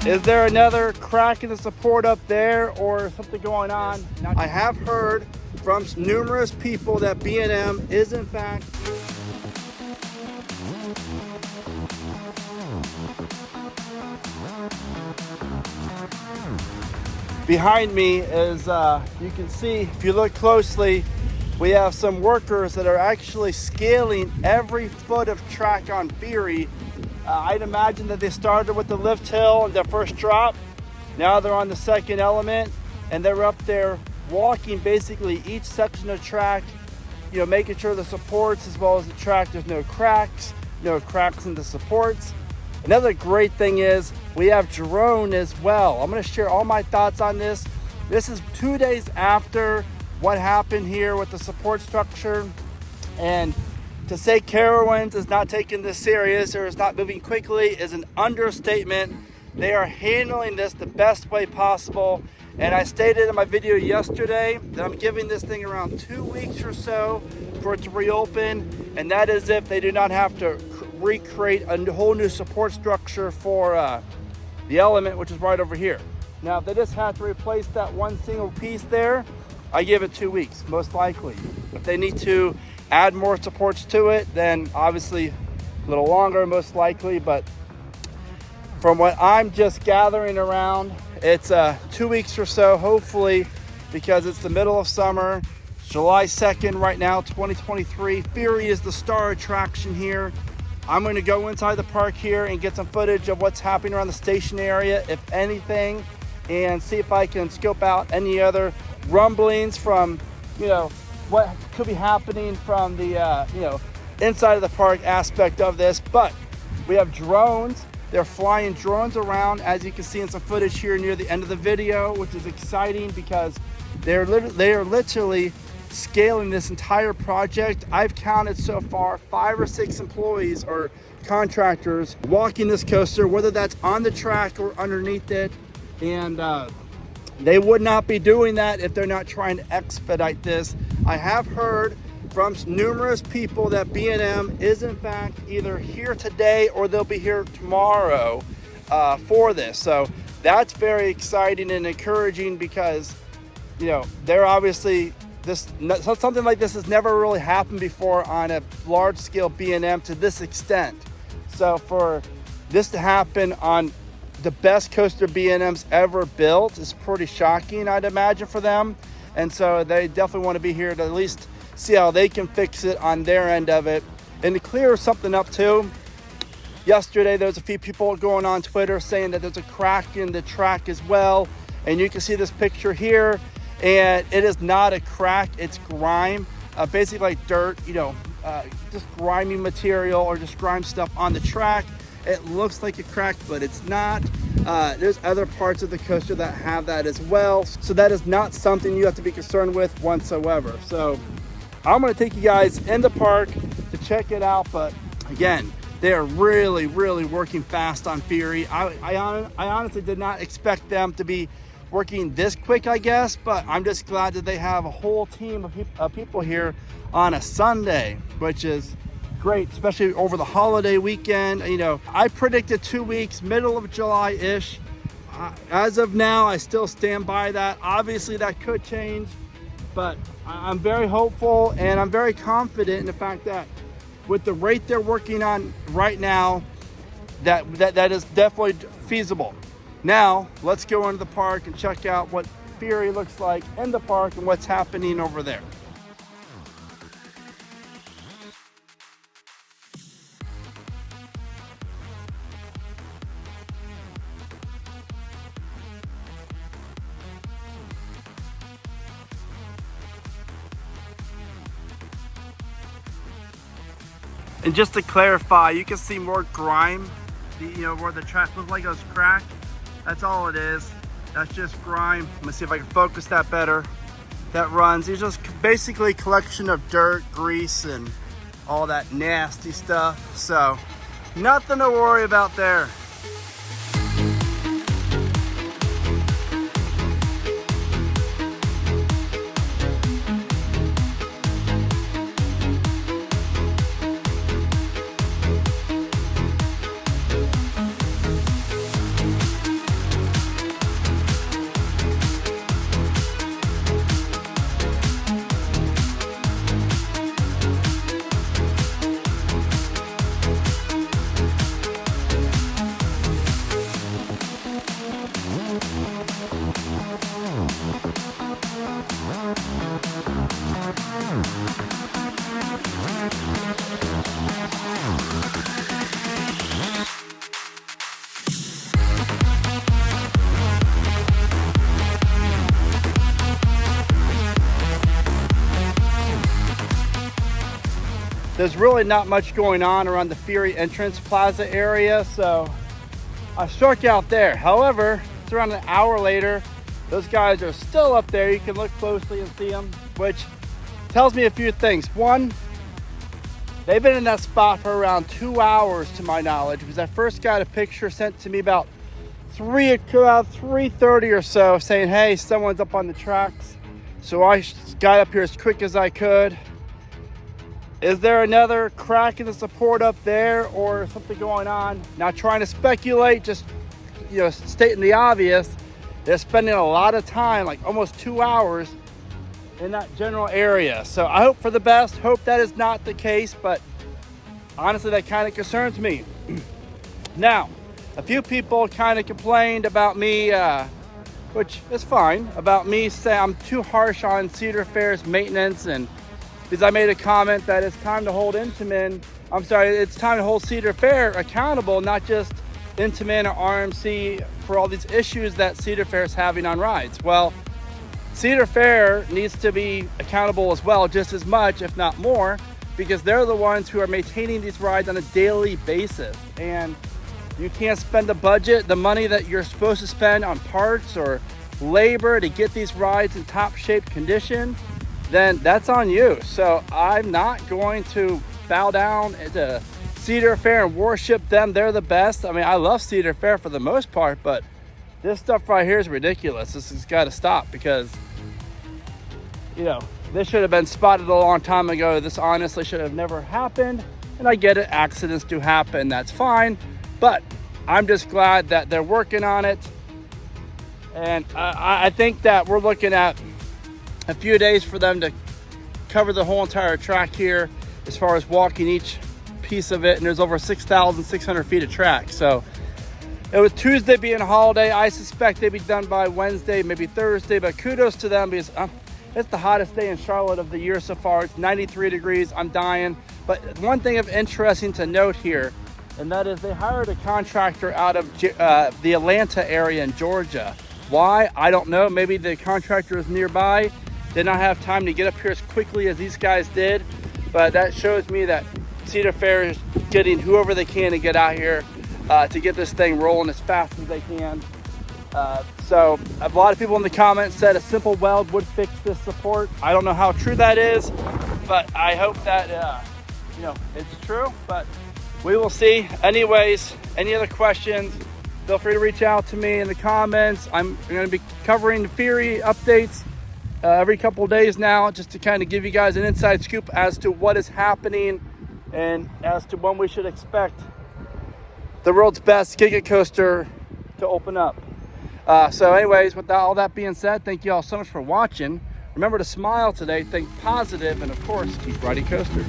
Is there another crack in the support up there or something going on? I have heard from numerous people that B&M is in fact behind me. Is you can see, if you look closely, we have some workers that are actually scaling every foot of track on Fury. I'd imagine that they started with the lift hill and their first drop. Now they're on the second element, and they're up there walking basically each section of track, you know, making sure the supports as well as the track, there's no cracks in the supports. Another great thing is we have drone as well. I'm going to share all my thoughts on this. This is 2 days after what happened here with the support structure, and to say Carowinds is not taking this serious or is not moving quickly is an understatement. They are handling this the best way possible. And I stated in my video yesterday that I'm giving this thing around 2 weeks or so for it to reopen. And that is if they do not have to recreate a whole new support structure for the element, which is right over here. Now, if they just have to replace that one single piece there, I give it 2 weeks, most likely. If they need to add more supports to it, then obviously a little longer, most likely. But from what I'm just gathering around, it's 2 weeks or so, hopefully, because it's the middle of summer. July 2nd right now, 2023. Fury is the star attraction here. I'm going to go inside the park here and get some footage of what's happening around the station area, if anything, and see if I can scope out any other rumblings from, you know, what could be happening from the, inside of the park aspect of this. But we have drones. They're flying drones around, as you can see in some footage here near the end of the video, which is exciting because they are literally scaling this entire project. I've counted so far 5 or 6 employees or contractors walking this coaster, whether that's on the track or underneath it. And they would not be doing that if they're not trying to expedite this. I have heard from numerous people that B&M is in fact either here today or they'll be here tomorrow for this. So that's very exciting and encouraging because, you know, they're obviously, something like this has never really happened before on a large scale B&M to this extent. So for this to happen on the best coaster B&M's ever built is pretty shocking, I'd imagine, for them. And so they definitely want to be here to at least see how they can fix it on their end of it. And to clear something up too, yesterday there was a few people going on Twitter saying that there's a crack in the track as well. And you can see this picture here, and it is not a crack, it's grime. Basically like dirt, just grimy material or just grime stuff on the track. It looks like a crack, but it's not. There's other parts of the coaster that have that as well. So that is not something you have to be concerned with whatsoever. So I'm gonna take you guys in the park to check it out. But again, they are really, really working fast on Fury. I honestly did not expect them to be working this quick, I guess, but I'm just glad that they have a whole team of people here on a Sunday, which is great, especially over the holiday weekend. I predicted 2 weeks, middle of July-ish. As of now, I still stand by that. Obviously, that could change, but I'm very hopeful and I'm very confident in the fact that with the rate they're working on right now, that is definitely feasible. Now, let's go into the park and check out what Fury looks like in the park and what's happening over there. And just to clarify, you can see more grime, where the track looks like it was cracked. That's all it is. That's just grime. Let me see if I can focus that better. That runs. It's just basically a collection of dirt, grease, and all that nasty stuff. So nothing to worry about there. there's really not much going on around the Fury entrance plaza area, so I struck out there. However, it's around an hour later. Those guys are still up there. You can look closely and see them, which tells me a few things. One, they've been in that spot for around 2 hours to my knowledge, because I first got a picture sent to me about 3:30 or so saying, hey, someone's up on the tracks. So I got up here as quick as I could. Is there another crack in the support up there or something going on? Not trying to speculate, just stating the obvious. They're spending a lot of time, like almost 2 hours, in that general area. So I hope for the best. Hope that is not the case, but honestly, that kind of concerns me. Now, a few people kind of complained about me, which is fine, about me saying I'm too harsh on Cedar Fair's maintenance, and because I made a comment that it's time to hold it's time to hold Cedar Fair accountable, not just Intamin or RMC, for all these issues that Cedar Fair is having on rides. Well, Cedar Fair needs to be accountable as well, just as much, if not more, because they're the ones who are maintaining these rides on a daily basis. And you can't spend the money that you're supposed to spend on parts or labor to get these rides in top shape condition, then that's on you. So I'm not going to bow down to Cedar Fair and worship them. They're the best. I mean, I love Cedar Fair for the most part, but this stuff right here is ridiculous. This has got to stop, because this should have been spotted a long time ago. This honestly should have never happened. And I get it, accidents do happen, that's fine, but I'm just glad that they're working on it. And I think that we're looking at a few days for them to cover the whole entire track here, as far as walking each piece of it. And there's over 6,600 feet of track. So it was Tuesday being a holiday. I suspect they'd be done by Wednesday, maybe Thursday, but kudos to them, because it's the hottest day in Charlotte of the year so far. It's 93 degrees. I'm dying. But one thing of interesting to note here, and that is they hired a contractor out of the Atlanta area in Georgia. Why? I don't know. Maybe the contractor is nearby, did not have time to get up here as quickly as these guys did. But that shows me that Cedar Fair is getting whoever they can to get out here to get this thing rolling as fast as they can. So a lot of people in the comments said a simple weld would fix this support. I don't know how true that is, but I hope that it's true, but we will see. Anyways, any other questions, feel free to reach out to me in the comments. I'm going to be covering the Fury updates every couple of days now, just to kind of give you guys an inside scoop as to what is happening and as to when we should expect the world's best Giga Coaster to open up. So anyways, with all that being said, thank you all so much for watching. Remember to smile today, think positive, and of course, keep riding coasters.